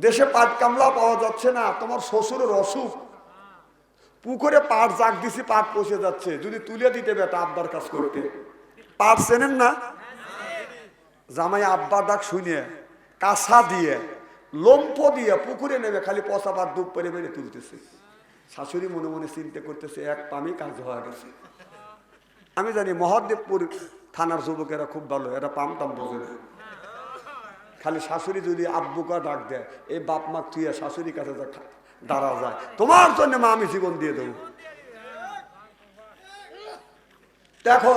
দেশে পাট কামলা পাওয়া যাচ্ছে না, তোমার শ্বশুরের অসুখ, পুকুরে পাট জাগ দিছি, পাট পচে যাচ্ছে, যদি তুলে দিতে বেটা আব্বার কাজ করতে। পাট চেনেন না? জামাই আব্বার ডাক শুনে কাঁসা দিয়ে লম্ফ দিয়ে পুকুরে নেমে খালি পচা পাট ডুব পেরে মেরে তুলতেছে। শাশুড়ি মনে মনে চিন্তা করতেছে, এক পামে কাজ হয়ে গেছে। আমি জানি মহাদেবপুর থানার যুবকেরা খুব ভালো, এরা পাম টাম বোঝে না। খালি শাশুড়ি যদি আব্বুকা ডাক দেয়, এই বাপ মা তুই শাশুড়ির কাছে দাঁড়া যায়, তোমার জন্য মা আমি জীবন দিয়ে দেবো। দেখো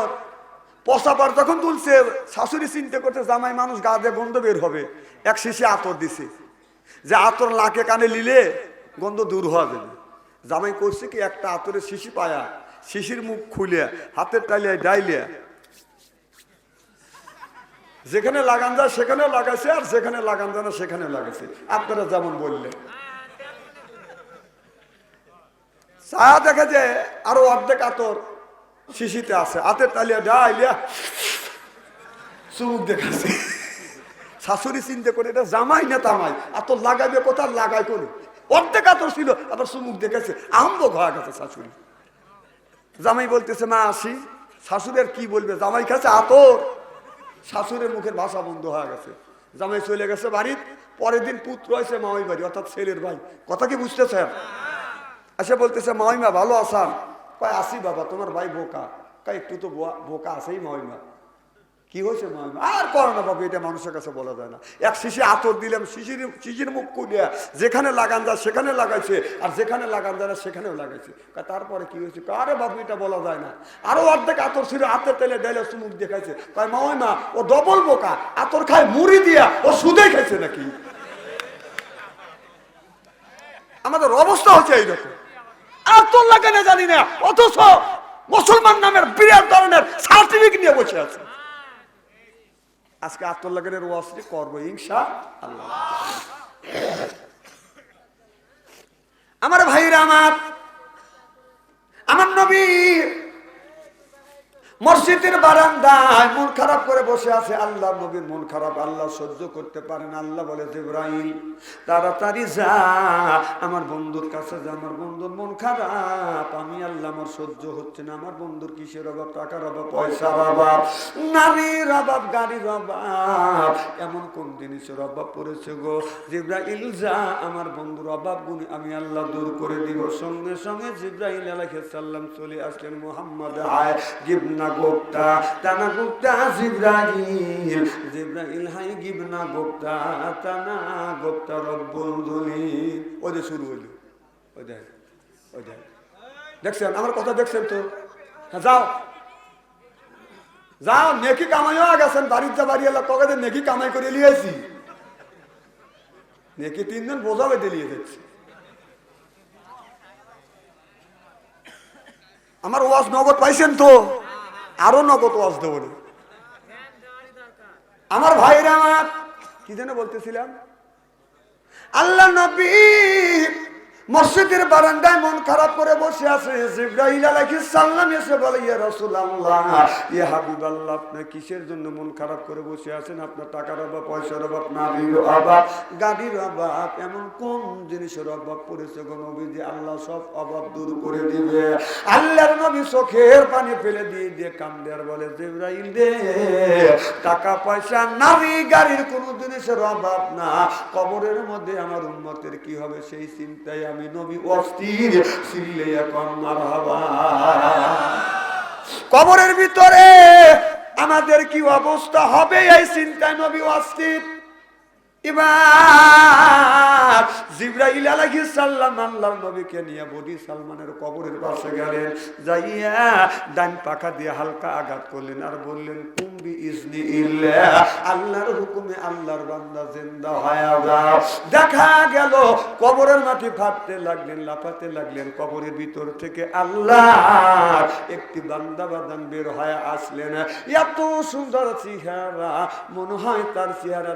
পচা পাট যখন তুলছে, শাশুড়ি চিন্তা করতে জামাই মানুষ গা দিয়ে গন্ধ বের হবে, এক শিশি আতর দিছে, যে আতর নাকে কানে নিলে গন্ধ দূর হওয়া যাবে। জামাই করছে কি, একটা আতরের শিশি পায়া শিশির মুখ খুলে হাতের টাইলিয়া ডাইলিয়া যেখানে লাগান যায় সেখানেও লাগাইছে, আর যেখানে লাগান যায় না সেখানে লাগাইছে, আপনারা যেমন বললেন। চা দেখা যায় আরো অর্ধেক আতর শিশিতে আছে, হাতের টাইলিয়া ডাইলিয়া চুমুক দেখাচ্ছে। শাশুড়ি চিন্তা করে, এটা জামাই না তামাই, আতর লাগাইবে কোথাও লাগাই করে, অর্ধেক আতর ছিল আবার চুমুক দেখেছে, আহম্ব হয়ে গেছে শাশুড়ি। জামাই বলতেছে মা আসি। শাশুড়ি আর কি বলবে, জামাই কাছে আতর, শাশুড়ের মুখের ভাষা বন্ধ হয়ে গেছে। জামাই চলে গেছে বাড়ি, পরের দিন পুত্র হয়েছে মামাই বাড়ি, অর্থাৎ ছেলের ভাই। কথা কি বুঝতেছেন? এসে বলতেছে মামিমা ভালো আসান? কয় আসি বাবা, তোমার ভাই বোকা। কয় একটু তো বোকা আছেই মামিমা। কি হয়েছে মামিমা? আর করো না বাবু, এটা মানুষের কাছে বলা যায় না। এক শিশি আতর দিলাম, শিশির মুখ খুলিয়া যেখানে লাগান যায় সেখানে লাগাইছে, আর যেখানে লাগান যায় না সেখানেও লাগাইছে। তারপরে কি হয়েছে? আরে বাবু এটা বলা যায় না। আরো অর্ধেক আতর ছিল, হাতের তেলে ডাইলে চুমুক দেখাইছে। কয় মামিমা ও ডবল বোকা, আতর খায় মুড়ি দিয়া, ও সুদে খাইছে নাকি? আমাদের অবস্থা হচ্ছে এইরকম। আতর লাগে না জানি না, অথচ মুসলমান নামের বিরাট ধরনের সার্টিফিকেট নিয়ে বসে আছে। আজকে আতর লাগানোর ওয়াজটি করবো ইনশাআল্লাহ। আমার ভাইরা, আমার নবী মসজিদের বারান্দায় মন খারাপ করে বসে আছে। আল্লাহ নবীর মন খারাপ আল্লাহ সহ্য করতে পারেন। আল্লাহ বলে জিবরাইল তাড়াতাড়ি যা, আমার বন্ধুর কাছে যা, আমার বন্ধুর মন খারাপ। আমি আল্লাহ আমার সহ্য হচ্ছে না। আমার বন্ধুর কিসের অভাব? টাকার অভাব, পয়সার অভাব, নারীর অভাব, গাড়ির অভাব, এমন কোন জিনিসের অভাব পড়েছে গো? জিবরাইল যা, আমার বন্ধুর অভাব গুনি আমি আল্লাহ দূর করে দিব। সঙ্গে সঙ্গে জিবরাইল আলাইহিস সালাম চলে আসলেন। মুহাম্মদ হায় গিবনা গোপ্তা তানা গোপ্তা জিবরাইল, জিবরাইল হাই গিবনা গোপ্তা তানা গোপ্তা রব্বুল দুলিল। ওই যে শুরু হইল, ওই দেখ, ওই দেখ, দেখছেন আমার কথা? দেখছেন তো? যাও যাও, নেকি কামাইও গেছেন, বাড়ির যা বাড়ি এলাকা কবে নেকি কামাই করে লিয়েছি, নেকি 3 দিন বোঝা বেঁধে নিয়ে যাচ্ছে। আমার ওয়াজ নগদ পাইছেন তো? আরো নগদ ওয়াজ দেব। আমার ভাইরা, আমার কি যেন বলতেছিলাম, আল্লাহ নবী মসজিদের বারান্দায় মন খারাপ করে বসে আছে। জিবরাইল আলাইহিস সালাম এসে বলে, ইয়া রাসূলুল্লাহ, ইয়া হাবিবাল্লাহ, আপনি কিসের জন্য মন খারাপ করে বসে আছেন? আপনার টাকার অভাব, পয়সার অভাব, নারীর অভাব, গাড়ির অভাব, এমন কোন জিনিসের অভাব পড়েছে গো নবীজি? আল্লাহ সব অভাব দূর করে দিবে। আল্লাহর নবী চোখের পানি ফেলে দিয়ে দিয়ে কান্দে আর বলে, জিবরাইল রে, টাকা পয়সা, নারী গাড়ির কোন জিনিসের অভাব না, কবরের মধ্যে আমার উম্মতের কি হবে সেই চিন্তায় আমি নবী অস্থির। চিল্লে এখন মারহাবা। কবরের ভিতরে আমাদের কি অবস্থা হবে এই চিন্তায় নবী অস্থির। এবার জিবরাইল আলাইহিস সালাম আল্লাহর নবীকে নিয়ে বডি সালমানের কবরের পাশে গেলেন। যাইয়া ডান পাখা দিয়ে হালকা আঘাত করলেন আর বললেন, কুম্বি ইজনি ইল্লাহ, আল্লাহর হুকুমে আল্লাহর বান্দা জিন্দা হয়ে যাও। দেখা গেল কবরের মাটি ফাটতে লাগলেন, লাফাতে লাগলেন। কবরের ভিতর থেকে আল্লাহর একটি বান্দা বাদান বের হয়ে আসলেন। এত সুন্দর চেহারা, মনে হয় তার চেহারা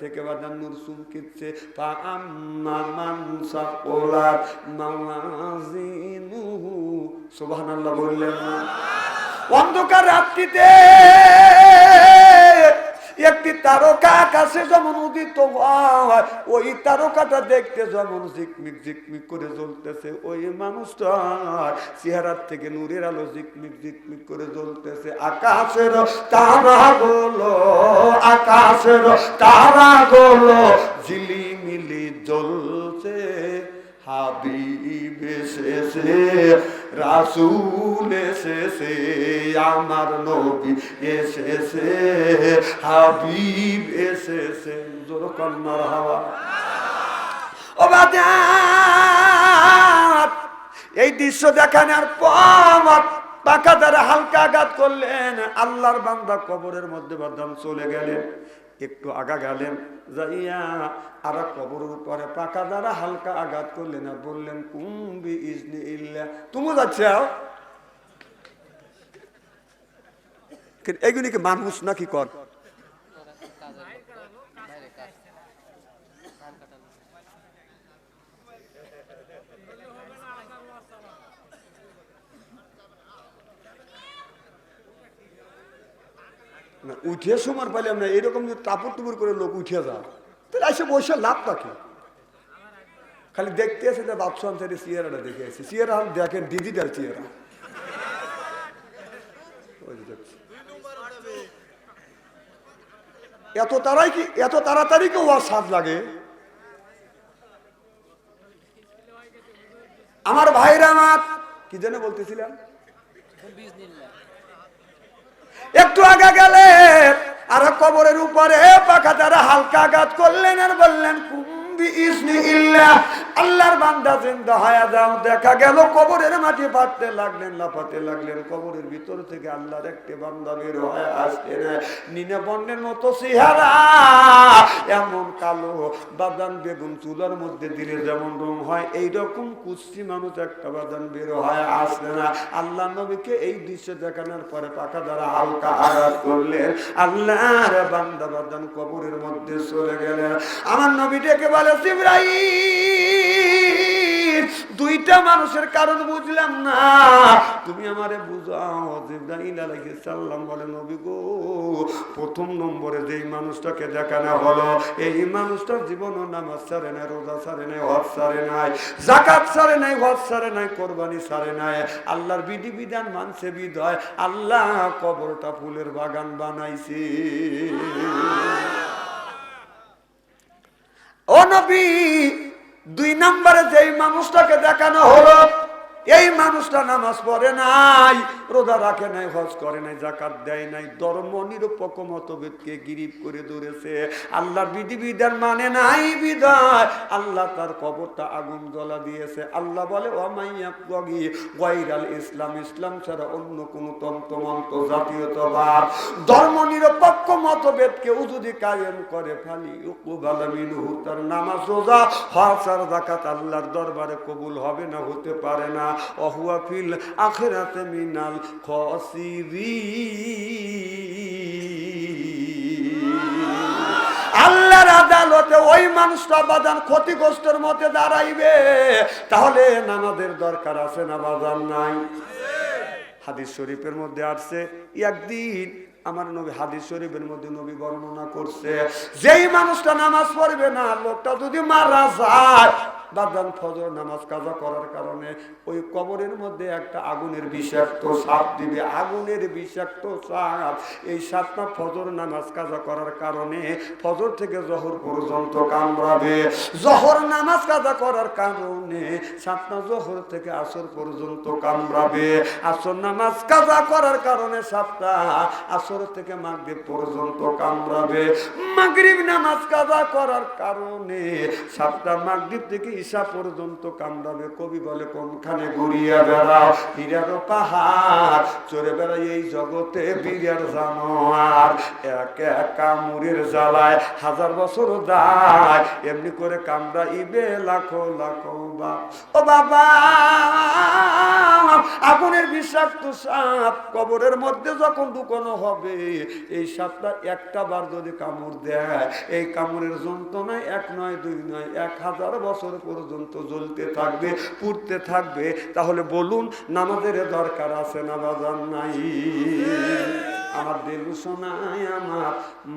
থেকে নূর চুমকিচ্ছে। সুবহানাল্লাহ বললেন। অন্ধকার রাত্রিতে একটি তারকা আকাশে যেমন উদিত হয়, ওই তারকাটা দেখতে যেমন ঝিকমিক ঝিকমিক করে জ্বলতেছে, ওই মানুষটার চেহারার থেকে নূরের আলো ঝিকমিক ঝিকমিক করে জ্বলতেছে। আকাশের তারাগুলো, আকাশের তারাগুলো ঝিলিমিলি জ্বলছে, হাবিব এসেছে, রাসূল এসেছে, আমার নবী এসেছে, হাবিব এসেছে। জোরে কোন মারহাবা। ও বাজার, এই দৃশ্য দেখানোর পর পাকা দ্বারা হালকা আঘাত করলেন, আল্লাহর বান্দা কবরের মধ্যে বাদাম চলে গেলেন। একটু আগা গেলেন, যাইয়া আর কবরের উপরে পাকা দ্বারা হালকা আঘাত করলেন আর বললেন কুম্বি ইজনি ইল্লাহ। তুমি যাচ্ছে এইগুলি কি মানুষ নাকি কর? উঠিয়ে সময় পাইলাম না, এরকম যে টাপুর টুপুর করে লোক উঠিয়ে যায়, তাহলে এসে বসে লাভ থাকে। খালি দেখতে আসে যে বাদশাহ আনসারি চেয়ারাটা দেখে আসছে, চেয়ারা দেখেন ডিজিটাল চেয়ারা। এত তাড়াতাড়ি কেউ আর স্বাদ লাগে? আমার ভাইরা আমার কি যেন বলতেছিলাম, একটু আগে গেলে আর কবরের উপরে পাখা দ্বারা হালকা আঘাত করলেন আর বললেন কুম্বি ইজনি ইল্লাহ, আল্লাহর বান্দা জিন্দা হয়ে যাও। দেখা গেল কবরের মাটি ফাটতে লাগলেন, লাফাতে লাগলেন, কবরের ভিতর থেকে আল্লাহর একটি বান্দা বের হয়ে আসছে, নিনে বন্যের মতো চেহারা, এমন কালো বাদান বেগুন চুলার মধ্যে দিলে যেমন রং হয়, এইরকম কুচি মানুষ একটা বাদান বের হয়ে আসছে না। আল্লাহ নবীকে এই দৃশ্য দেখানোর পরে পাকা দ্বারা হালকা আঘাত করলেন, আল্লাহর বান্দা বাদান কবরের মধ্যে চলে গেলেন। আমার নবী ডেকে বলে জিবরাইল, দুইটা মানুষের কারণ বুঝলাম না, তুমি আমারে বুঝাও। জিবরাইল আলাইহিস সালাম বলে নবী গো, প্রথম নম্বরে যেই মানুষটাকে দেখানো হলো, এই মানুষটার জীবন নামাজ ছাড়ে নাই, রোজা ছাড়ে নাই, হজ ছাড়ে নাই, যাকাত ছাড়ে নাই, হজ ছাড়ে নাই, কোরবানি ছাড়ে নাই, আল্লাহর বিধি বিধান মানছে বিধায় আল্লাহ কবরটা ফুলের বাগান বানাইছে। ও নবী, দুই নম্বরে যেই মানুষটাকে দেখানো হলো, এই মানুষটা নামাজ পড়ে নাই, রোজা রাখে নাই, হজ করে নাই, যাকাত দেয় নাই, ধর্ম নিরপেক্ষ মতভেদকে গিরিফ করে ধরেছে, আল্লাহর বিধিবিধান মানে নাই বিধায় আল্লাহ তার কবরটা আগুন জ্বলা দিয়েছে। আল্লাহ বলে ওয়ামাইয়াবগি গায়রাল ইসলাম, ইসলাম ছাড়া অন্য কোন তন্ত্রমন্ত্র জাতীয়তাবাদ ধর্ম নিরপেক্ষ মতভেদকে যদি কায়েম করে ফালি ইউকবালা মিনহু, তার নামাজ রোজা হজ আর যাকাত আল্লাহর দরবারে কবুল হবে না, হতে পারে না। ওহুয়া ফিল আখিরাতে মিনাল খাসিরিন, আল্লাহর আদালতে ওই মানুষটা বাজান ক্ষতিগ্রস্তের মধ্যে দাঁড়াইবে। তাহলে নামাজের দরকার আছে না বাজান নাই? হাদিস শরীফের মধ্যে আসছে, একদিন আমার নবী হাদিস শরীফের মধ্যে নবী বর্ণনা করছে, যেই মানুষটা নামাজ পড়বে না, লোকটা যদি মারা যায়, বাদান ফজর নামাজ কাজা করার কারণে ওই কবরের মধ্যে একটা আগুনের বিষাক্ত সাপ দিবে, আগুনের বিষাক্ত সাপ। এই সাপটা ফজর নামাজ কাজা করার কারণে ফজর থেকে জোহর পর্যন্ত কামড়াবে, জোহর নামাজ কাজা করার কারণে সাপটা জোহর থেকে আসর পর্যন্ত কামড়াবে, আসর নামাজ কাজা করার কারণে সাপটা আসর থেকে মাগরিব পর্যন্ত কামড়াবে, মাগরিব নামাজ কাজা করার কারণে সাপটা মাগরিব থেকে ঈশা পর্যন্ত কামড়াবে। কবি বলে কোনখানে ঘুরিয়া বেড়াও হীরার পাহাড়, চড়ে বেড়াই এই জগতে বীরের জানোয়ার, এক এক কামড়ের জ্বালায় হাজার বছর যায়, এমনি করে কামড়াইবে লাখো লাখো বা। ও বাবা, আগুনের বিষাক্ত সাপ কবরের মধ্যে যখন ঢুকানো হবে, এই সাপটা একটা বার যদি কামড় দেয়, এই কামড়ের যন্ত্রণায় এক নয় দুই নয় 1000 বছর পর্যন্ত জ্বলতে থাকবে, পুড়তে থাকবে। তাহলে বলুন নামাজের দরকার আছে না বাজার নাই? আমার দিল সোনায় আমার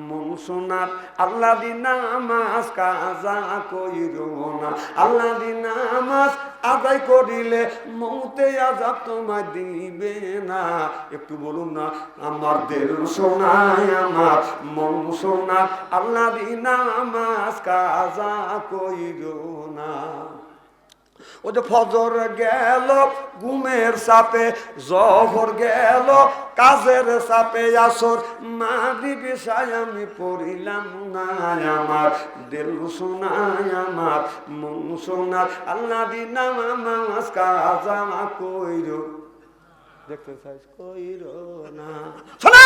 মন সোনার আল্লাহ দি নামাজ কাজা কইরো না আল্লাহ দি নামাজ আদায় করিলে মৌতে আযাব তোমায় দিবে না একটু বলুন না আমার দিল সোনায় আমার মন সোনার আল্লাহ দি নামাজ কাজা কইরো না ও যে ফজর গেল ঘুমের চাপে জহর গেল কাজের চাপে আসর মাগরিব ইশায় আমি পড়িলাম না আমার দিল সোনায় আমার মন সোনার আল্লাহ দি নামাজ কাজা কইরো দেখতে চাইছ কইরো না শোনা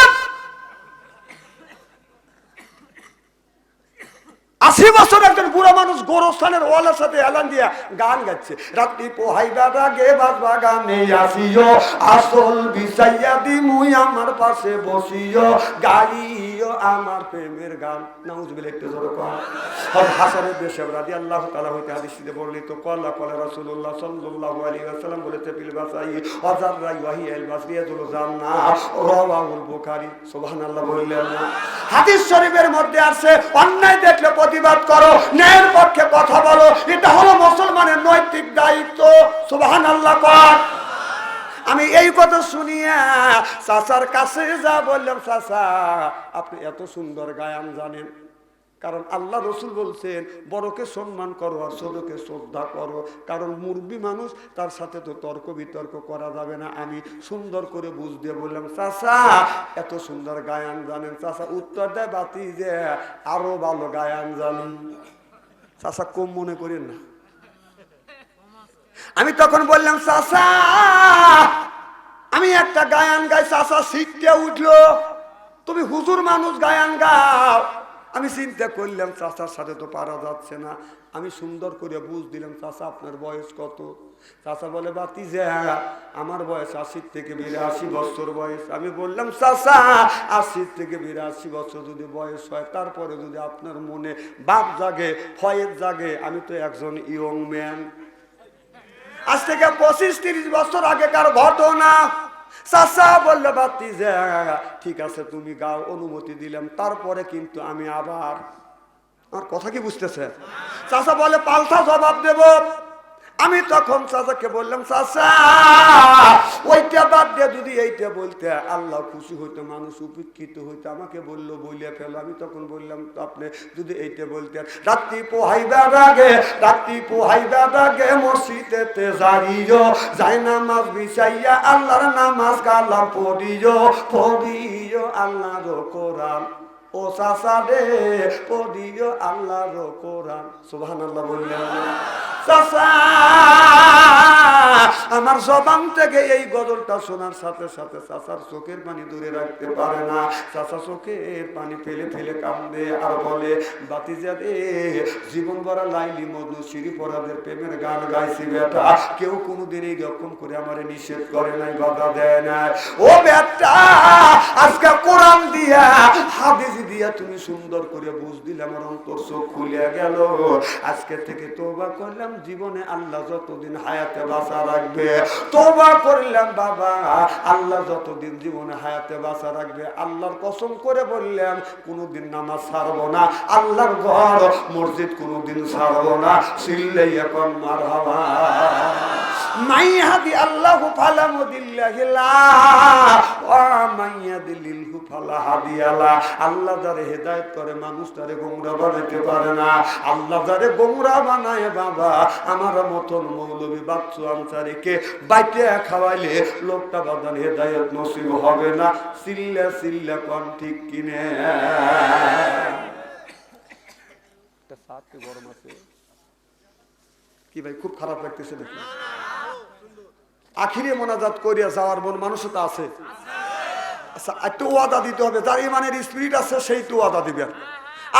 80 বছর একজন বুড়া মানুষ গোরস্থানের ওয়ালের সাথে এলান দিয়া গান গাচ্ছে রাত্রি পোহাইবা রাগে বাজবা গানে আসিও আসল বিছাইয়া দিমুই আমার পাশে বসিও গাইও আমার প্রেমের গান নাউজুবিল্লাহ একটু জোরে কোন হাসানের দেশে রাদিয়াল্লাহু তাআলা হইতে হাদিসে বর্ণিত কলা কলা রাসূলুল্লাহ সাল্লাল্লাহু আলাইহি ওয়াসাল্লাম বলেছে বিল বাসাই ওয়াজার রাইহি আল বাসরিয়াতুল জান্নাহ রাওয়াহুল বুখারী সুবহানাল্লাহ বললেন না হাদিস শরীফের মধ্যে আছে অন্যায় দেখলে প্রতিবাদ করো ন্যায়ের পক্ষে কথা বলো এটা হলো মুসলমানের নৈতিক দায়িত্ব সুবহানাল্লাহ পাক আমি এই কথা শুনিয়া চাচার কাছে যা বললাম চাচা আপনি এত সুন্দর গায়ান জানেন কারণ আল্লাহ রসুল বলছেন বড়কে সম্মান করো আর ছোটকে শ্রদ্ধা করো কারণ মুরব্বী মানুষ তার সাথে তো তর্ক বিতর্ক করা যাবে না আমি সুন্দর করে বুঝ দিয়ে বললাম চাচা এত সুন্দর গায়ান জানেন চাচা উত্তর দেয় বাতি যে আরো ভালো গায়ান জানেন চাচা কম মনে করেন না আমি তখন বললাম চাচা আমি একটা গায়ান গাই চাচা শিখতে উঠলো তুমি হুজুর মানুষ গায়ান গাও আমি চিন্তা করলাম চাচার সাথে তো পারা যাচ্ছে না আমি সুন্দর করে বুঝ দিলাম চাচা আপনার বয়স কত চাচা বলে বাতি যে আমার বয়স 80 থেকে 82 বছর বয়স আমি বললাম চাচা 80 থেকে 82 বছর যদি বয়স হয় তারপরে যদি আপনার মনে বাপ জাগে ফয়েজ জাগে আমি তো একজন ইয়ং ম্যান আজ থেকে 25-30 বছর আগেকার ঘটনা চাচা বললে বাতি যে ঠিক আছে তুমি গাও অনুমতি দিলাম তারপরে কিন্তু আমি আবার আমার কথা কি বুঝতেছে চাচা বলে পাল্টা জবাব দেব আমি তখন চাচাকে বললাম চাচা ওইটা বাদ দিয়ে যদি এইটা বলতে আল্লাহ খুশি হইতো মানুষ উপেক্ষিত হইতো আমাকে বললো বইলে ফেলো আমি তখন বললাম তো আপনি যদি এইটা বলতে রাত্রি পোহাইবার আগে মসজিদেতে যাইও যাই নামাজ বিছাইয়া আল্লাহর নামাজ কালাম পড়িও আল্লাহর কোরআন ও চাচা রে পড়িও আল্লাহর কোরআন সুবহানাল্লাহ বললেন চাচা আমার জবান থেকে এই গজলটা শোনার সাথে সাথে চাচার চোখের পানি দূরে রাখতে পারে না চাচা চোখের পানি ফেলে ফেলে কাঁদে আর বলে বাতিজা রে জীবন ভরা লাইলি মধু সিঁড়ি পরাদের প্রেমের গান গাইছি বেটা কেউ কোনোদিন এই রকম করে আমারে নিষেধ করে নাই বাধা দেয় না ও বেটা আজকে কোরআন দিয়া হাদিস দিয়া তুমি সুন্দর করে বুঝ দিলে আমার অন্তর চোখ খুলে গেল আজকে থেকে তওবা করলাম জীবনে আল্লাহ যতদিন হায়াতে বাঁচা রাখবে তওবা করলাম বাবা আল্লাহ যতদিন জীবনে হায়াতে বাঁচা রাখবে আল্লাহর কসম করে বললাম কোনোদিন নামাজ ছাড়বো না আল্লাহর ঘর মসজিদ কোনোদিন ছাড়বো না চিল্লাই এখন মারহাবা মাই হাদি আল্লাহু ফালা মুদিল্লাহি লা ওয়া মান ইয়াদলিলহু ফালা হাদিয়ালা আল্লাহ যারে হেদায়েত করে মানুষ তারে গোমরা বানাতে পারে না আল্লাহ যারে গোমরা বানায় বাবা আমার মতন মৌলভী বাচ্চু আনসারীকে বাইতে খাওয়াইলে লোকটা বাদান হেদায়েত নসিব হবে না চিল্লা চিল্লা কোন ঠিক কিনে এটা সাথে গরম আছে কি ভাই খুব খারাপ লাগতেছে দেখি আখিরে মোনাজাত করিয়া যাওয়ার মন মানুষতা আছে আচ্ছা একটু ওয়াদা দিতে হবে যার ইমানের স্পিরিট আছে সেই তো ওয়াদা দিবেন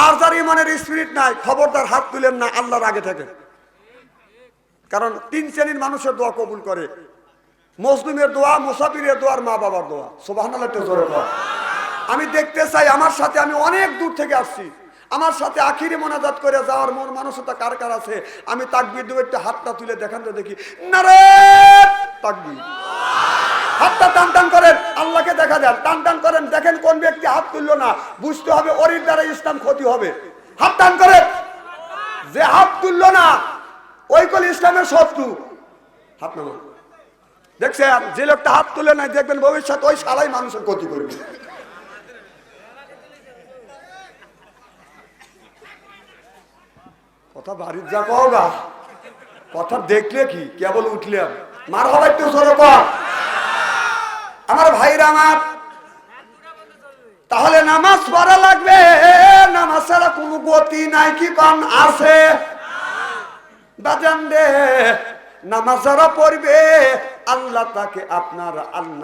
আর যার ইমানের স্পিরিট নাই খবরদার হাত তুলেন না আল্লাহর আগে থেকে কারণ 3 শ্রেণীর মানুষের দোয়া কবুল করে মুসলিমের দোয়া মুসাফিরের দোয়া আর মা বাবার দোয়া সুবহানাল্লাহ জোরে বল আমি দেখতে চাই আমার সাথে আমি অনেক দূর থেকে আসছি আমার সাথে আখিরে মোনাজাত করে যাওয়ার মন মানুষতা কার কার আছে আমি তাকবীর দেব একটু হাতটা তুলে দেখান তো দেখি নারে তাকবীর হাতটা টান টান করেন, আল্লাহকে দেখা দেন, টান টান করেন, দেখেন কোন ব্যক্তি হাত তুললো না, বুঝতে হবে ওর দ্বারা ইসলাম ক্ষতি হবে। হাত টান করেন, যে হাত তুললো না ওই কল ইসলামের শত্রু। হাত নামান। দেখছেন যে লোকটা হাত তুলে নাই, দেখবেন ভবিষ্যৎ ওই শালাই মানুষের ক্ষতি করবে। কথা বাড়ির যা কওগা, কথা দেখলে কি কেবল উঠলাম মার হবে একটু জোরে কর। আমার ভাইরা আমার, তাহলে নামাজ পড়া লাগবে, নামাজ ছাড়া কোনো গতি নাই কি কম আছে? বাজান রে, নামাজ যারা পড়বে আল্লাহ তাকে আপনার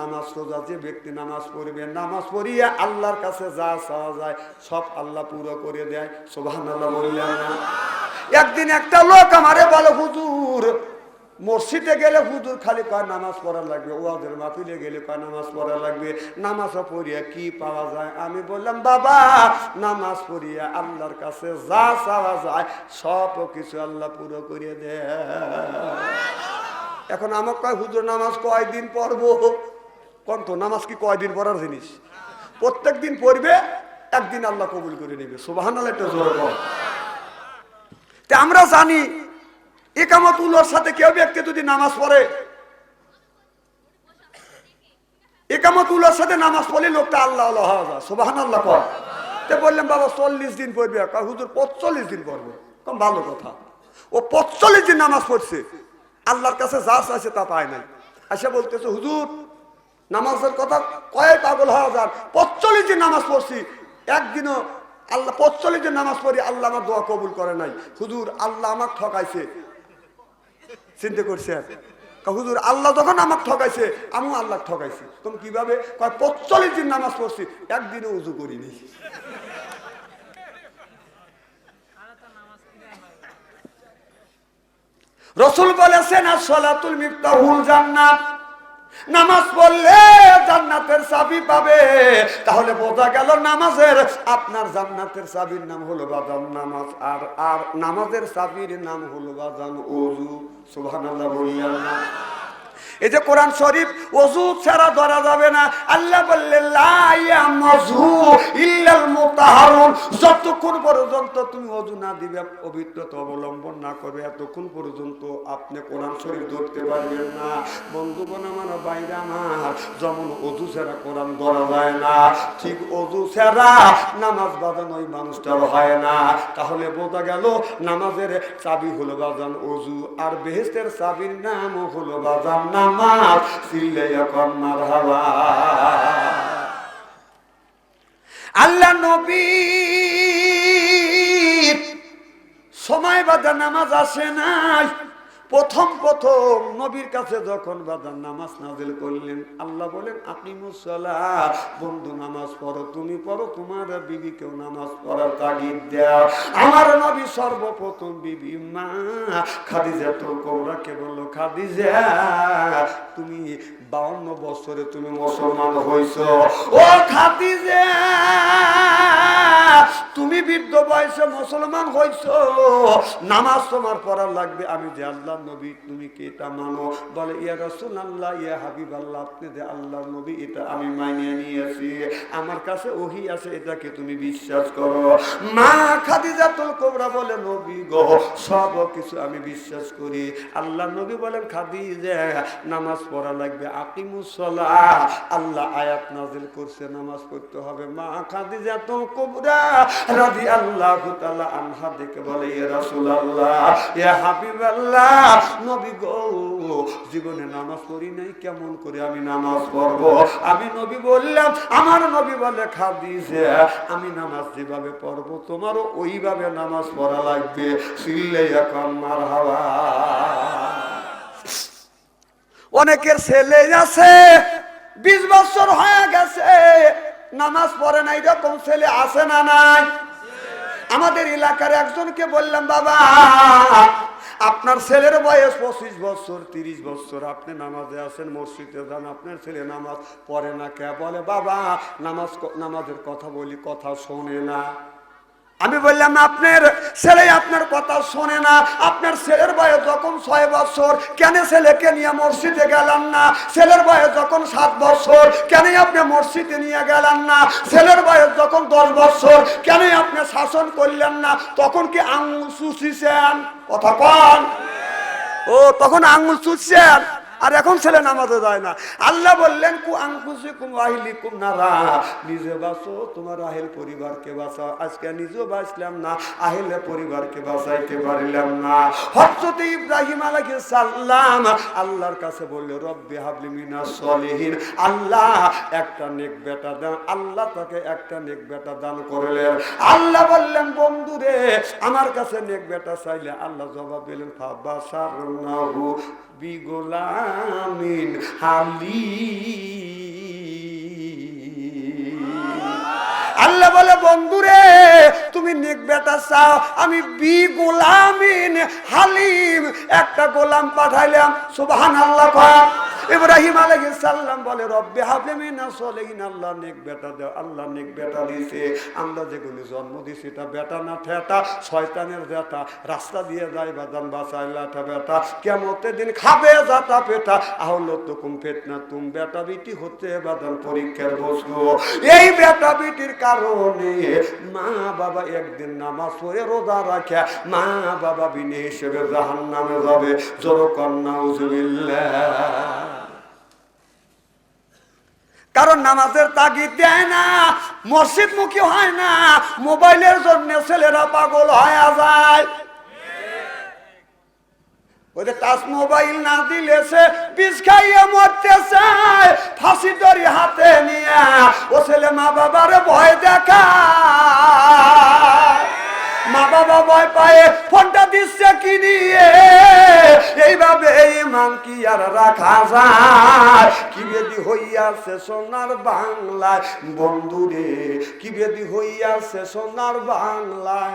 নামাজ রোজা, যে ব্যক্তি নামাজ পড়বে, নামাজ পড়িয়ে আল্লাহর কাছে যা চাওয়া যায় সব আল্লাহ পুরো করে দেয়। সুবহানাল্লাহ বললেন না? একদিন একটা লোক আমারে বলে, হুজুর মসজিদে গেলে হুজুর খালি কয় নামাজ পড়া লাগবে, ওয়াজের মাহফিলে গেলে কয় নামাজ পড়া লাগবে, নামাজও পড়িয়া কি পাওয়া যায়? আমি বললাম, বাবা নামাজ পড়িয়া আল্লাহর কাছে যা চাওয়া যায় সব কিছু আল্লাহ পুরো করে দেয়। এখন আমাকে কয় হুজুর নামাজ কয়দিন পড়বো? কোন তো নামাজ কি কয়দিন পড়ার জিনিস? প্রত্যেক দিন পড়বে, একদিন আল্লাহ কবুল করে নেবে। সুবহানাল্লাহ একটা জোরে বল। তে আমরা জানি ইকামতুল্লাহর সাথে কেউ ব্যক্তি যদি নামাজ পড়ে, ইকামতুল্লাহর সাথে নামাজ পড়লে লোকটা আল্লাহ আল্লাহ হওয়া যায়। সুবহানাল্লাহ কর। তে বললাম বাবা 40 দিন পড়বে, হুজুর 45 দিন পড়বো। কম ভালো কথা, ও 45 দিন নামাজ পড়ছে, আল্লাহর কাছে যা চাইছে তা পায় নাই। আচ্ছা বলতেছে হুজুর নামাজের কথা কয়ে পাগল হওয়া যান, 45 দিন নামাজ পড়ছি, একদিনও আল্লাহ 45 দিন নামাজ পড়ি আল্লাহ আমার দোয়া কবুল করে নাই। হুজুর আল্লাহ আমাকে ঠকাইছে। চিন্তা করছে হুজুর আল্লাহ যখন আমাকে ঠকাইছে আমিও আল্লাহ ঠকাইছি। তুমি কিভাবে? 45 দিন নামাজ পড়ছি, একদিনও উজু করিনি। রাসূল বলেছেন as-সালাতুল মিফতাহুল জান্নাত, নামাজ পড়লে জান্নাতের চাবি পাবে। তাহলে বোঝা গেল নামাজের আপনার জান্নাতের চাবির নাম হলো বাজান নামাজ, আর আর নামাজের চাবির নাম হলো বাজান ওযু। সুবহানাল্লাহ বললেন না? এই যে কোরআন শরীফ ওযু ছাড়া ধরা যাবে না। আল্লাহ বললেন লা ইয়ামযু ইল্লাল মুতাহহারুন, যতক্ষণ পর্যন্ত তুমি ওযু না দিবে, পবিত্রতা অবলম্বন না করবে, এতক্ষণ পর্যন্ত আপনি কোরআন শরীফ ধরতে পারবেন না। বন্ধুগণ আমার, বাইরে আমার, যেমন ওযু ছাড়া কোরআন ধরা যায় না, ঠিক ওযু ছাড়া নামাজ বাজান ওই মানুষটার হয় না। তাহলে বোঝা গেল নামাজের চাবি হলো বাজান ওযু, আর বেহেশতের চাবির নাম হলো বাজান নামাজ। আল্লাহ নবী সময় বাদা নামাজ আসে নাই। প্রথম নবীর কাছে যখন বাদান নামাজ নাজিল করলেন, আল্লাহ বলেন আপনি মুসাল্লাহ, বন্ধু নামাজ পড়ো, তুমি পড়ো, তোমার বিবিকেও নামাজ পড়ার তাগিদ দাও। আমার নবী সর্বপ্রথম বিবি মা খাদিজাতুল কুবরাকে বলল, খাদিজা তুমি 52 বছরে তুমি মুসলমান হইছো। ও খাদিজা তুমি বৃদ্ধ বয়সে মুসলমান হইছো, নামাজ তোমার পড়া লাগবে। আমি যে আল্লাহ নবী, তুমি কি এটা মানো? বলে ইয়া রাসূলুল্লাহ, ইয়া হাবিবাল্লাহ, আপনি যে আল্লাহর নবী এটা আমি মানিয়ে নিয়েছি, আমার কাছে ওহী আছে, এটাকে তুমি বিশ্বাস করো। মা খাদিজাতুল কুবরা বলে, নবী গো সব কিছু আমি বিশ্বাস করি। আল্লাহ নবী বলেন, খাদিজা নামাজ পড়া লাগবে, আকিমুস সালাহ, আল্লাহ আয়াত নাযিল করছে নামাজ পড়তে হবে। মা খাদিজাতুল কুবরা রাদিয়াল্লাহু তাআলা আনহা দেখে বলে, ইয়া রাসূলুল্লাহ, ইয়া হাবিবাল্লাহ, নবী গো জীবনে নামাজ পড়ি নাই, কেমন করে আমি নামাজ পড়বো? আমি নবী বললাম, আমার নবী বলে, খাদিজা আমি নামাজ যেভাবে পড়বো তোমারও ওইভাবে নামাজ পড়া লাগবে। সিল্লাইয়া কান মারহাবা। অনেকের ছেলে আছে 20 বছর হয়ে গেছে নামাজ পড়ে না, এরকম ছেলে আছে না নাই? আমাদের এলাকার একজনকে বললাম, বাবা আপনার ছেলের বয়স 25 বছর 30 বছর, আপনি নামাজে আছেন, মসজিদে যান, আপনার ছেলে নামাজ পড়ে না কে? বলে বাবা নামাজের কথা বলি, কথা শোনে না। আমি বললাম আপনার ছেলে আপনার কথা শোনে না, আপনার ছেলের বয়স যখন 6 বছর কেন ছেলেকে নিয়ে মসজিদে গেলেন না? ছেলের বয়স যখন 7 বছর কেন আপনি মসজিদে নিয়ে গেলেন না? ছেলের বয়স যখন 10 বছর কেন আপনি শাসন করলেন না? তখন কি আঙুল চুষিছেন? কথা কন। ও তখন আঙুল চুষছেন, আর এখন ছেলে নামাজে যায় না। আল্লাহ বললেন কু আনফুসিকুম ওয়া আহলিকুম নারা, নিজে বাঁচো তোমার আহল পরিবারকে বাঁচাও। আজকে নিজেও বাঁচলাম না, আহলে পরিবারকে বাঁচাইতে পারলাম না। হযরত ইব্রাহিম আলাইহিস সালাম আল্লাহর কাছে বলল রব্বি হাবলি মিনাস সলিহিন, আল্লাহ একটা নেক বেটা দান। আল্লাহ তাকে একটা নেক বেটা দান করলেন। আল্লাহ বললেন বন্ধুরে আমার কাছে নেক বেটা চাইলে আল্লাহ জবাব দিলেন ফাবাশারনাহু বিগোলামিন হালিম। আল্লাহ বলে বন্ধুরে তুমি নেক বেটা চাও, আমি বিগোলামিন হালিম একটা গোলাম পাঠাইলাম। সুবহানাল্লাহ। ইব্রাহিম আলাইহিস সালাম বলে রব্বি হাবলি মিনাস সলিহিন, আল্লাহ নেক বেটা দাও। আল্লাহ নেক বেটা দিয়েছে। আমরা যেগুলি জন্ম দিয়েছি এটা বেটা না ঠেটা, শয়তানের বেটা। রাস্তা দিয়ে যায় বাদাম বাঁচাইলাটা বেটা, কিয়ামতের দিন খাবে যাতা পেটা। আহল তুকুম ফিতনা, তুম বেটা বিটি হচ্ছে বাদাম পরীক্ষার বস্তু। এই বেটা বিটির কারণে মা বাবা একদিন নামাজ পড়ে রোজা রাখে মা বাবা বিনে হিসেবে জাহান্নামে যাবে। জোর কন্যা উযুবিল্লাহ। কারণ নামাজের তাগিদ দেয় না, মসজিদ মুখী হয় না, মোবাইলের জন্য ছেলেরা পাগল হয়ে যায়। ওই যে টাচ মোবাইল না দিলে সে বিষ খাইয়ে মরতে চায়, ফাঁসি দড়ি হাতে নিয়ে ও ছেলে মা বাবার ভয় দেখায়। মা বাবা ভয় পায়ে ফোনটা দিচ্ছে কি নিয়ে, এইভাবে এই মান কি আর রাখা যায়? কি বেদি হইয়াছে সোনার বাংলায় বন্ধুরে, কি বেদি হইয়াছে সোনার বাংলায়।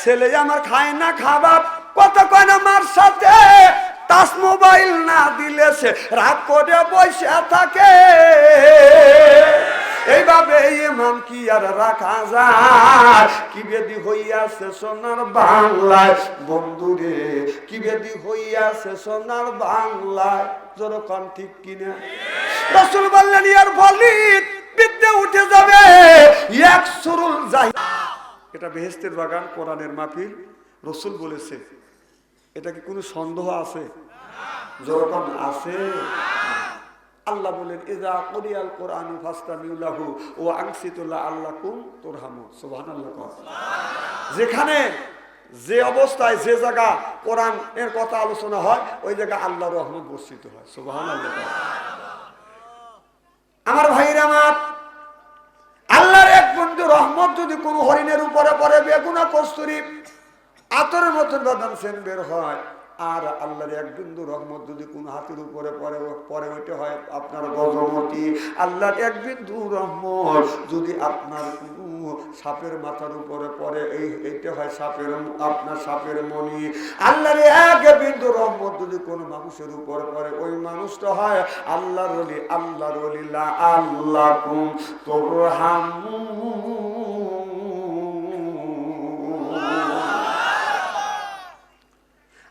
ছেলে আমার খায় না খাবার, কত কয় না মার সাথে, টাচ মোবাইল না দিলে সে রাগ করে বসে থাকে। এইভাবে ইমাম কি আর রাখা যায়? কি বেদি হইয়াছে সোনার বাংলায় বন্ধুরে, কি বেদি হইয়াছে সোনার বাংলায়। যেরকম ঠিক কিনা? রাসূল বললেন ইয়ার ফলিত বিদ্যে উঠে যাবে এক সুরুল জাহি। এটা বেহেশতের বাগান, কোরআনের মাহফিল। রাসূল বলেছে, এটা কি কোনো সন্দেহ আছে? যেরকম আছে। আল্লাহ বলেন ইযা কুরিয়াল কুরআনু ফাসতামিউ লাহু ওয়া আনসিতু লাআল্লাকুম তুরহামুন। সুবহানাল্লাহ। যেখানে যে অবস্থায় যে জায়গা কোরআন এর কথা আলোচনা হয় ওই জায়গা আল্লাহর রহমত বর্ষিত হয়। সুবহানাল্লাহ। আমার ভাইরা আমার, আল্লাহর এক বন্ধু রহমত যদি কোনো হরিণের উপরে পড়ে, বেগুনা কস্তুরী আতরের মতন বাদাম সেন বের হয়। আর আল্লাহর এক বিন্দু রহমত যদি কোন হাতের উপরে পরে ওইটা হয় আপনার গজমতি। আল্লাহর এক বিন্দু রহমত যদি আপনার সাপের মাথার উপরে পড়ে, এইটা হয় সাপের আপনার সাপের মণি। আল্লাহর এক বিন্দু রহমত যদি কোন মানুষের উপরে পড়ে, ওই মানুষটা হয় আল্লাহর ওলি। আল্লাহর ওলি লা আল্লাকুম তুরহামুন।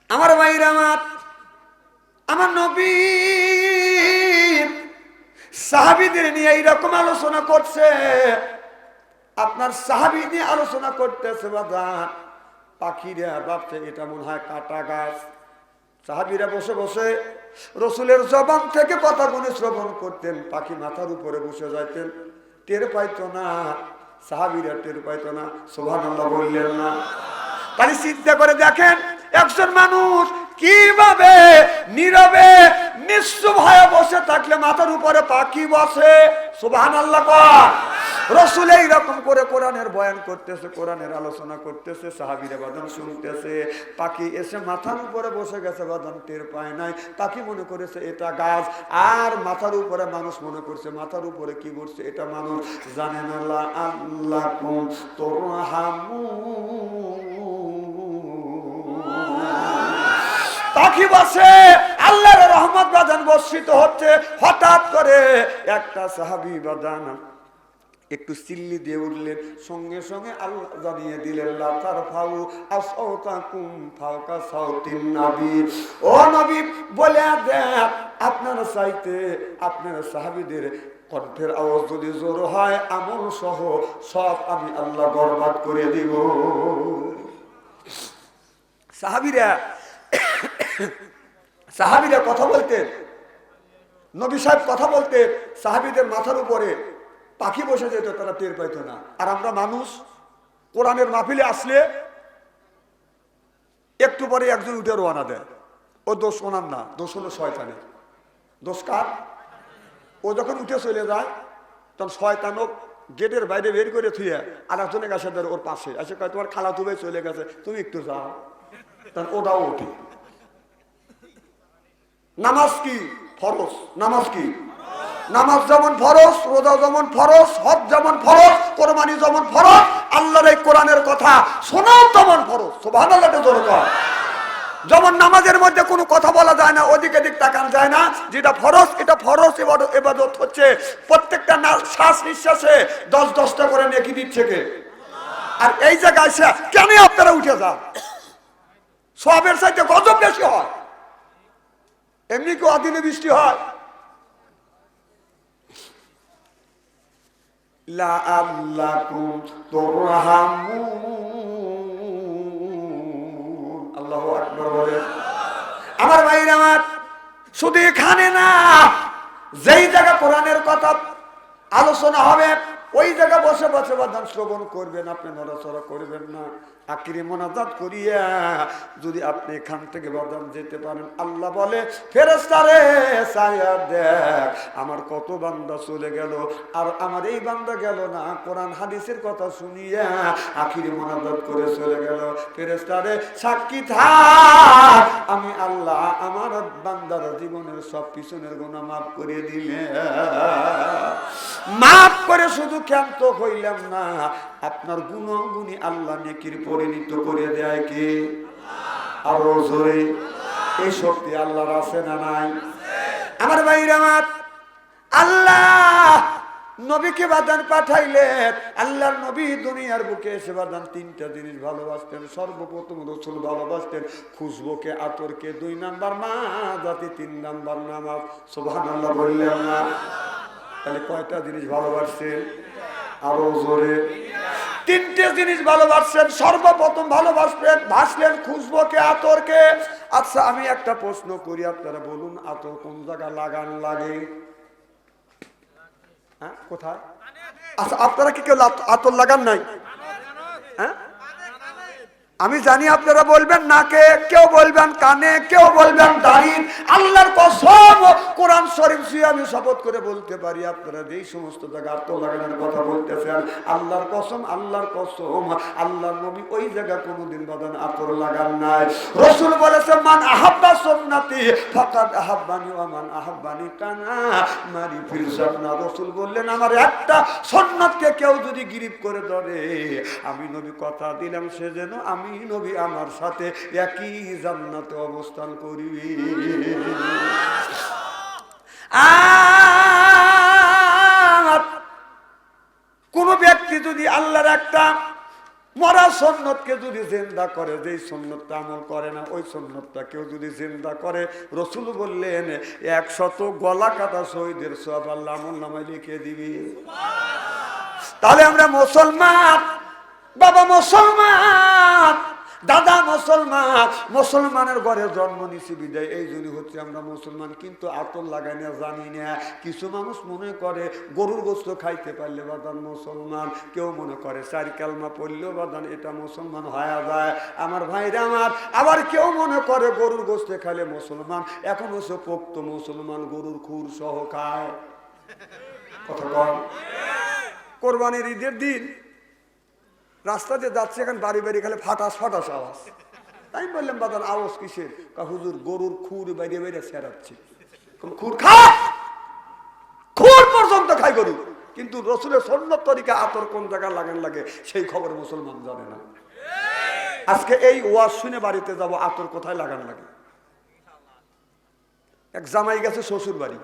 আমার ভাইরা আমার নবী সাহাবীদের নিয়ে এইরকম আলোচনা করছে। আপনার সাহাবী নিয়ে আলোচনা করতেছে বাবা, পাখিরা ভাবছে এটা মনে হয় কাটা গাছ। সাহাবীরা বসে বসে রসুলের জবান থেকে কথাগুলো শ্রবণ করতেন। পাখি মাথার উপরে বসে যাইতেন, টের পাইতো না। সাহাবীরা টের পাইতো না। সুবহানাল্লাহ বললেন না? তাহলে চিন্তা করে দেখেন, একজন মানুষ কিভাবে নীরবে নিশ্চুপ হয়ে বসে থাকলে মাথার উপরে পাখি বসে। সুবহানাল্লাহ। রাসূল এইরকম করে কোরআনের বয়ান করতেছে, কোরআনের আলোচনা করতেছে, সাহাবীরা বাদান শুনতেছে। পাখি এসে মাথার উপরে বসে গেছে, বাদান টের পায় নাই। পাখি মনে করেছে এটা গাছ, আর মাথার উপরে মানুষ মনে করছে মাথার উপরে কি বসছে এটা মানুষ। জানেন আল্লাহ আল্লাকুম তুরহামুন। পাখি বসে, আল্লাহর রহমত বাদান বর্ষিত হচ্ছে। হঠাৎ করে একটা সাহাবী বাদান একটু চিল্লি দিয়ে উঠলেন, সঙ্গে সঙ্গে আল্লাহ জানিয়ে দিলেন লা তারফাউ আসওতাকুম ফাওকা সাউতিন নবী। ও নবী বলে দেন, আপনার চাইতে আপনার সাহাবীদের কণ্ঠের আওয়াজ যদি জোর হয়, আমল সহ সব আমি আল্লাহ বরবাদ করে দিব। সাহাবীরা কথা বলতেন, নবী সাহেব কথা বলতেন, সাহাবীদের মাথার উপরে পাখি বসে যেত, তারা টের পাইত না। আর আমরা মানুষ কোরআনের মাহফিলে আসলে একটু পরে একজন উঠে রওনা দেয়। ও দোষ ওনার না, দোষ হলো শয়তানের। দোষ কার? ও যখন উঠে চলে যায় তখন শয়তানও গেটের বাইরে বের করে থুয়ে আর একজনের কাছে ধরে ওর পাশে এসে কয় তোমার খালা তুবে চলে গেছে, তুমি একটু যাও। তখন ওটাও ওঠে। নামাজ কি? ফরজ। নামাজ কি? নামাজ যেমন ফরজ, রোজা যেমন ফরজ, হজ যেমন ফরজ, কোরবানি যেমন ফরজ, আল্লাহর এই কোরআনের কথা শোনাও তেমন ফরজ। সুবহানাল্লাহ জোরে কর। যেমন নামাজের মধ্যে কোনো কথা বলা যায় না, ওদিকে দিক তাকান যায় না, যেটা ফরজ এটা ফরজ ইবাদত হচ্ছে। প্রত্যেকটা শ্বাস নিঃশ্বাসে 10-10টা করে নেকি দিচ্ছে কে? আর এই জায়গায় কেন আপনারা উঠে যান? সবের চাইতে গজব বেশি হয়। এমনি কি অদিনে বৃষ্টি হয়? লাআল্লাকুম তুরহামুন। আল্লাহু আকবার বলেন। আমার ভাইরা আমার, শুধু এখানে না, যেই জায়গা কোরআনের কথা আলোচনা হবে ওই জায়গা বসে বসে বাদান শ্রবণ করবেন, আপনি নড়াচড়া করবেন না। আখিরি মোনাজাত করিয়া যদি আপনি এখান থেকে বাদান যেতে পারেন, আল্লাহ বলে ফেরেশতারে ছায়া দেখ আমার কত বান্দা চলে গেল, আর আমার এই বান্দা গেল না, কোরআন হাদিসের কথা শুনিয়া আখিরি মোনাজাত করে চলে গেল। ফেরেশতারে সাক্ষী থাক, আমি আল্লাহ আমার বান্দার জীবনের সব পিছনের গুনাহ মাফ করে দিলে। মাফ করে শুধু ক্ষান্ত হইলাম না, আপনার গুণগুণী আল্লাহ নেকির পরিণত করে দেয় কে? আরো জোরে। এই শক্তি আল্লাহর আছে না নাই? আমার ভাইরা আমার, আল্লাহ নবীকে বাদান পাঠাইলেন। আল্লাহর নবী দুনিয়ার বুকে এসে বাদান 3টা জিনিস ভালোবাসতেন। সর্বপ্রথম রাসূল ভালোবাসতেন খুশবুকে, আতরকে, 2 নাম্বার মা জাতি, 3 নাম্বার নামাজ। সুবহানাল্লাহ বললেন না? তাহলে কয়টা জিনিস ভালোবাসছেন? আরো জোরে। 3টে জিনিস ভালোবাসছেন। সর্বপ্রথম ভাসলেন খুশবুকে, আতরকে। আচ্ছা আমি একটা প্রশ্ন করি, আপনারা বলুন, আতর কোন জায়গায় লাগান লাগে? হ্যাঁ, কোথায়? আচ্ছা আপনারা কি কেউ আতর লাগান নাই? হ্যাঁ, আমি জানি আপনারা বলবেন নাকে, কেউ বলবেন কানে, কেউ বলবেন দাড়ি। আল্লাহর কসম, কোরআন শরীফ দিয়ে আমি শপথ করে বলতে পারি, আপনারা যেই সমস্ত জায়গা আতর লাগানোর কথা বলতেছেন, আল্লাহর কসম, আল্লাহর কসম, আল্লাহর নবী ওই জায়গা কোনোদিন বাদান আতর লাগান নাই। রাসূল বলেছেন মান আহাব্বা সুন্নতি ফাকাদ আহাব্বানি ওয়া মান আহাব্বানি কানা মারি ফিল জান্নাহ। রাসূল বললেন আমার একটা সুন্নাতকে কেউ যদি গিরিপ করে ধরে, আমি নবী কথা দিলাম সে যেন আমি নবী আমার সাথে একই জান্নাতে অবস্থান করিবে। কোন ব্যক্তি যদি আল্লাহর একটা মরা সুন্নতকে যদি জিন্দা করে, যেই সুন্নতটা আমল করে না ওই সুন্নতটা কেউ যদি জিন্দা করে, রাসূল বললেন 100 গলা কাটা শহীদের সওয়াব আল্লাহ আমলনামায় লিখে দিবে। তাহলে আমরা মুসলমান, বাবা মুসলমান, দাদা মুসলমান, মুসলমানের ঘরে জন্ম নিছি বিদায় এই জন্য হচ্ছে আমরা মুসলমান। কিন্তু আতর লাগাই না, জানি না। কিছু মানুষ মনে করে গরুর গোশত খাইতে পারলে বাদান মুসলমান, কেউ মনে করে 4 কালমা পড়লেও বাদান এটা মুসলমান হয়ে যায়। আমার ভাইরা আমার, আবার কেউ মনে করে গরুর গোশত খাইলে মুসলমান। এখন হচ্ছে পোক্ত মুসলমান গরুর খুর সহ খায়। কথা কম। কোরবানির ঈদের দিন রাস্তাতে যাচ্ছে, এখন বাড়ি বাড়ি খালি ফাটাস ফাটাস আওয়াজ। আমি বললাম বাদান আওয়াজ কিসের? হুজুর গরুর খুর বাইরে বাইরে ছেড়াচ্ছে। খুর খা, খুর পর্যন্ত খাই গরু, কিন্তু রাসূলের সুন্নাত তরিকা আতর কোন জায়গায় লাগান লাগে সেই খবর মুসলমান জানে না। আজকে এই ওয়াজ শুনে বাড়িতে যাব, আতর কোথায় লাগান লাগে। এক জামাই গেছে শ্বশুর বাড়ি,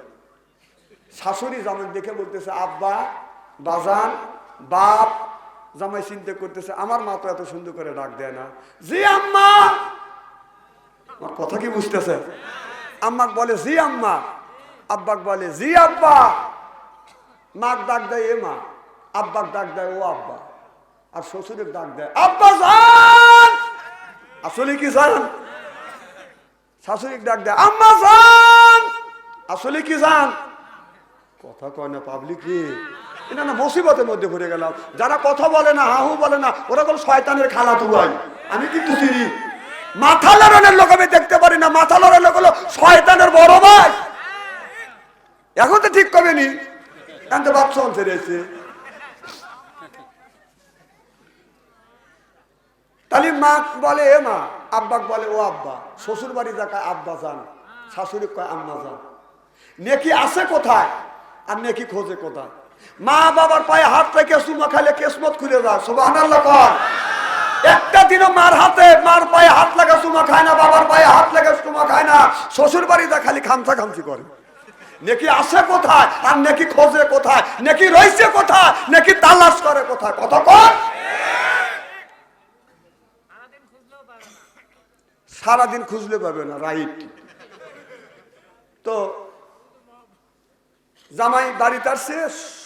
শাশুড়ি জামাই দেখে বলতেছে আব্বা বাজান বাপ জামাই চিন্তা করতেছে আমার মা তো এত সুন্দর করে ডাক দেয় না, জি আম্মা। আমার কথা কি বুঝতেছে? আম্মাক বলে জি আম্মা, আব্বাক বলে জি আব্বা। মাক ডাক দেয় এ মা, আব্বাক ডাক দেয় ও আব্বা, আর শ্বশুরের ডাক দেয় আব্বা জান। আসলে কি জান? শাশুড়ির ডাক দেয় আম্মা জান। আসলে কি জান? কথা কয় না পাবলিক রে, এটা না মুসিবতের মধ্যে পড়ে গেলাম। যারা কথা বলে না, হাহু বলে না, ওরা কোন শয়তানের খালাতো ভাই। আমি কিন্তু চিনি। মাথা লড়ানোর লোক আমি দেখতে পারি না, মাথা লড়ানোর লোক হলো শয়তানের বড় ভাই। এখন তো ঠিক কবে নি, এখন তো বাচ্চা অঞ্চে রয়েছে। তাহলে মা বলে এ মা, আব্বাক বলে ও আব্বা, শ্বশুর বাড়ি যাকে আব্বা যান, শাশুড়ি কয় আম্মা যান। নেকি আছে কোথায় আর নেকি খোঁজে কোথায়? মা বাবার পায়ে হাত রেখে চুমা খাইলে কিসমত খুলে যায়। সুবহানাল্লাহ কর। একটা দিনও মার হাতে, মার পায়ে হাত লাগা চুমা খায় না, বাবার পায়ে হাত লাগা চুমা খায় না, শ্বশুর বাড়ি যা খালি খামচা খামচি করে। নেকি আসে কোথায় আর নেকি খোঁজে কোথায়? নেকি রয়েছে কোথায়? নেকি তালাশ করে কোথায়? কথা কর। সারাদিন খুঁজলে পাবে না, রাইট। তো জামাই বাড়িতে আসছে,